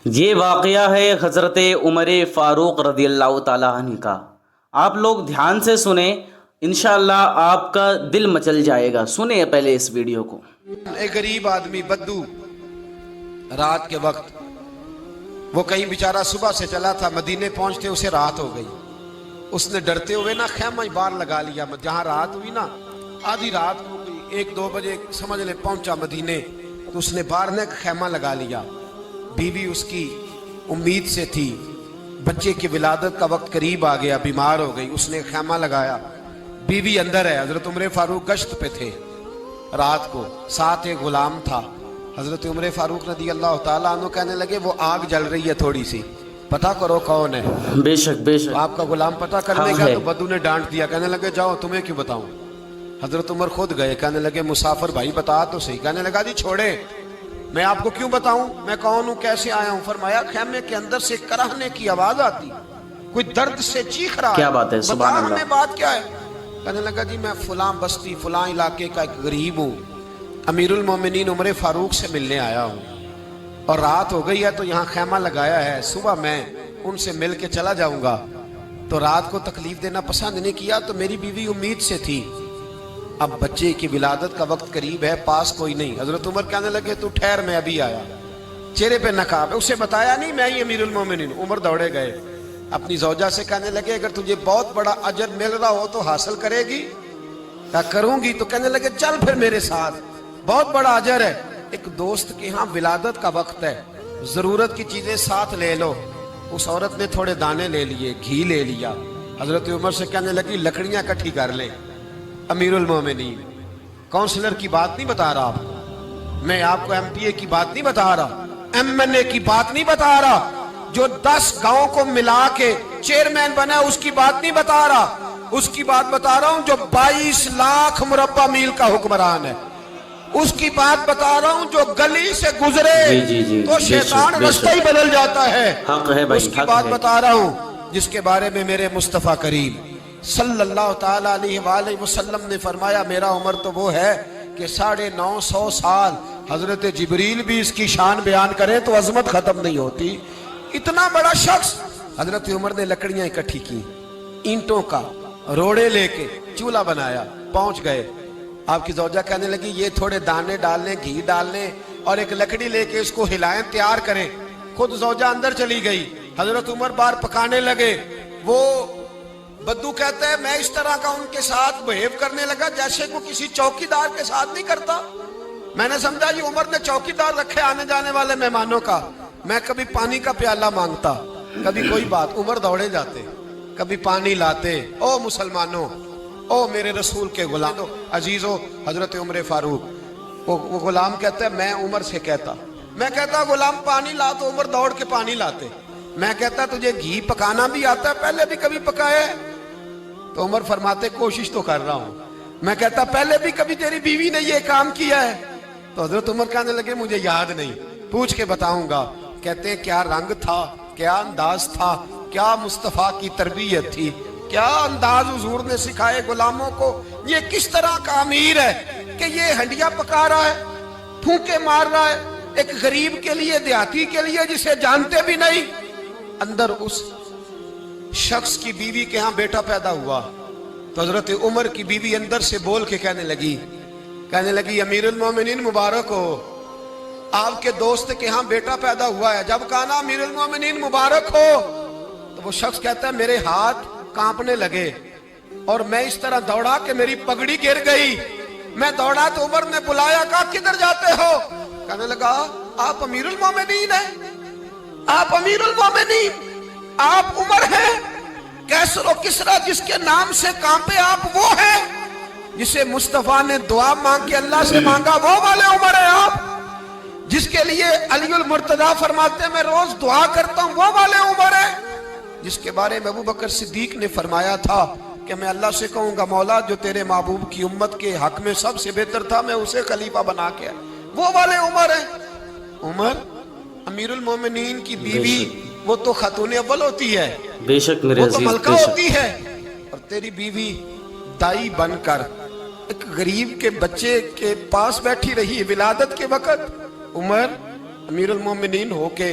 یہ واقعہ ہے حضرت عمر فاروق رضی اللہ تعالیٰ عنہ کا۔ آپ لوگ دھیان سے سنیں، انشاءاللہ آپ کا دل مچل جائے گا۔ سنیں پہلے اس ویڈیو کو۔ ایک غریب آدمی بدو رات کے وقت وہ کہیں بیچارہ صبح سے چلا تھا، مدینے پہنچتے اسے رات ہو گئی۔ اس نے ڈرتے ہوئے نا خیمہ باہر لگا لیا، جہاں رات ہوئی نا آدھی رات ہو گئی، 1-2 بجے سمجھ لے پہنچا مدینے، تو اس نے باہر نے خیمہ لگا لیا۔ بیوی اس کی امید سے تھی، بچے کی ولادت کا وقت قریب آ گیا، بیمار ہو گئی، اس نے خیمہ لگایا، بیوی اندر ہے۔ حضرت عمر فاروق گشت پہ تھے رات کو، ساتھ ایک غلام تھا۔ حضرت عمر فاروق رضی اللہ تعالیٰ عنہ کہنے لگے وہ آگ جل رہی ہے تھوڑی سی، پتہ کرو کون ہے۔ بے شک بے شک آپ کا غلام پتہ کرنے حق گیا ہے۔ تو بدو نے ڈانٹ دیا، کہنے لگے جاؤ تمہیں کیوں بتاؤں۔ حضرت عمر خود گئے، کہنے لگے مسافر بھائی بتا تو صحیح۔ کہنے لگا جی چھوڑے، میں آپ کو کیوں بتاؤں، میں کون ہوں، کیسے آیا ہوں۔ فرمایا خیمے کے اندر سے کراہنے کی آواز آتی، کوئی درد سے چیخ رہا ہے، کیا بات ہے، سبحان بتا اللہ۔ ہمیں بات کیا ہے۔ کہنے لگا جی میں فلاں بستی فلاں علاقے کا ایک غریب ہوں، امیر المومنین عمر فاروق سے ملنے آیا ہوں، اور رات ہو گئی ہے تو یہاں خیمہ لگایا ہے، صبح میں ان سے مل کے چلا جاؤں گا۔ تو رات کو تکلیف دینا پسند نہیں کیا، تو میری بیوی امید سے تھی، اب بچے کی ولادت کا وقت قریب ہے، پاس کوئی نہیں۔ حضرت عمر کہنے لگے تو ٹھہر میں ابھی آیا، چہرے پہ نقاب ہے، اسے بتایا نہیں میں ہی امیر المومنین۔ عمر دوڑے گئے، اپنی زوجہ سے کہنے لگے اگر تجھے بہت بڑا اجر مل رہا ہو تو حاصل کرے گی؟ کہا کروں گی۔ تو کہنے لگے چل پھر میرے ساتھ، بہت بڑا اجر ہے۔ ایک دوست کے ہاں ولادت کا وقت ہے، ضرورت کی چیزیں ساتھ لے لو۔ اس عورت نے تھوڑے دانے لے لیے، گھی لے لیا۔ حضرت عمر سے کہنے لگی لکڑیاں اکٹھی کر لیں۔ امیر المومنین کونسلر کی بات نہیں بتا رہا آپ کو، میں آپ کو ایم پی اے کی بات نہیں بتا رہا، ایم این اے کی بات نہیں بتا رہا، جو 10 گاؤں کو ملا کے چیئرمین بنا ہے اس کی بات نہیں بتا رہا، اس کی بات بتا رہا ہوں جو 22 لاکھ مربع میل کا حکمران ہے، اس کی بات بتا رہا ہوں جو گلی سے گزرے تو شیطان رستہ ہی بدل جاتا ہے۔ حق ہے بھائی، اس کی حق بات ہے۔ بتا رہا ہوں جس کے بارے میں میرے مصطفیٰ کریم صلی اللہ تعالیٰ علیہ وآلہ وسلم نے فرمایا میرا عمر تو وہ ہے کہ 950 سال حضرت جبریل بھی اس کی شان بیان کریں تو عظمت ختم نہیں ہوتی۔ اتنا بڑا شخص۔ حضرت عمر نے لکڑیاں اکٹھی کی، اینٹوں کا روڑے لے کے چولہا بنایا، پہنچ گئے۔ آپ کی زوجہ کہنے لگی یہ تھوڑے دانے ڈال لیں، گھی ڈال لیں، اور ایک لکڑی لے کے اس کو ہلائیں، تیار کریں۔ خود زوجہ اندر چلی گئی، حضرت عمر باہر پکانے لگے۔ وہ بدو کہتا ہے میں اس طرح کا ان کے ساتھ بہیو کرنے لگا جیسے کو کسی چوکیدار کے ساتھ نہیں کرتا۔ میں نے سمجھا جی عمر نے چوکیدار رکھے آنے جانے والے مہمانوں کا۔ میں کبھی پانی کا پیالہ مانگتا، کبھی کوئی بات، عمر دوڑے جاتے، کبھی پانی لاتے۔ او مسلمانوں، او میرے رسول کے غلام عزیزو، حضرت عمر فاروق وہ غلام کہتا ہے میں عمر سے کہتا، میں کہتا غلام پانی لا تو عمر دوڑ کے پانی لاتے۔ میں کہتا تجھے گھی پکانا بھی آتا ہے، پہلے بھی کبھی پکایا ہے؟ تو عمر فرماتے کوشش تو کر رہا ہوں۔ میں کہتا پہلے بھی کبھی تیری بیوی نے یہ کام کیا ہے؟ تو حضرت عمر کہنے لگے مجھے یاد نہیں، پوچھ کے بتاؤں گا۔ کہتے ہیں کیا رنگ تھا، کیا انداز تھا، کیا مصطفیٰ کی تربیت تھی، کیا انداز حضور نے سکھائے غلاموں کو۔ یہ کس طرح کا امیر ہے کہ یہ ہنڈیاں پکا رہا ہے، پھونکے مار رہا ہے، ایک غریب کے لیے، دیہاتی کے لیے جسے جانتے بھی نہیں۔ اندر اس شخص کی بیوی کے ہاں بیٹا پیدا ہوا تو حضرت عمر کی بیوی اندر سے بول کے کہنے لگی امیر المومنین مبارک ہو، آپ کے دوست کے ہاں بیٹا پیدا ہوا ہے۔ جب کہا نا امیر المومنین مبارک ہو تو وہ شخص کہتا ہے میرے ہاتھ کانپنے لگے اور میں اس طرح دوڑا کہ میری پگڑی گر گئی۔ میں دوڑا تو عمر نے بلایا، کہا کدھر جاتے ہو؟ کہنے لگا آپ امیر المومنین ہیں، آپ امیر المومنین، آپ عمر ہیں، کیسر و کسرا جس کے نام سے کانپے آپ وہ ہیں جسے مصطفیٰ نے دعا مانگ کے اللہ سے مانگا، وہ والے عمر ہیں آپ، جس کے لیے علی المرتضیٰ فرماتے ہیں میں روز دعا کرتا ہوں، وہ والے عمر ہیں، جس کے بارے میں ابو بکر صدیق نے فرمایا تھا کہ میں اللہ سے کہوں گا مولا جو تیرے محبوب کی امت کے حق میں سب سے بہتر تھا میں اسے خلیفہ بنا کے، وہ والے عمر ہیں۔ عمر امیر المومنین کی بیوی وہ تو خاتون اول ہوتی ہے، بے شک میرے وہ تو عزیز، ملکہ بے شک۔ ہوتی ہے، اور تیری بیوی دائی بن کر ایک غریب کے بچے کے پاس بیٹھی رہی ولادت کے وقت۔ عمر امیر المومنین ہو کے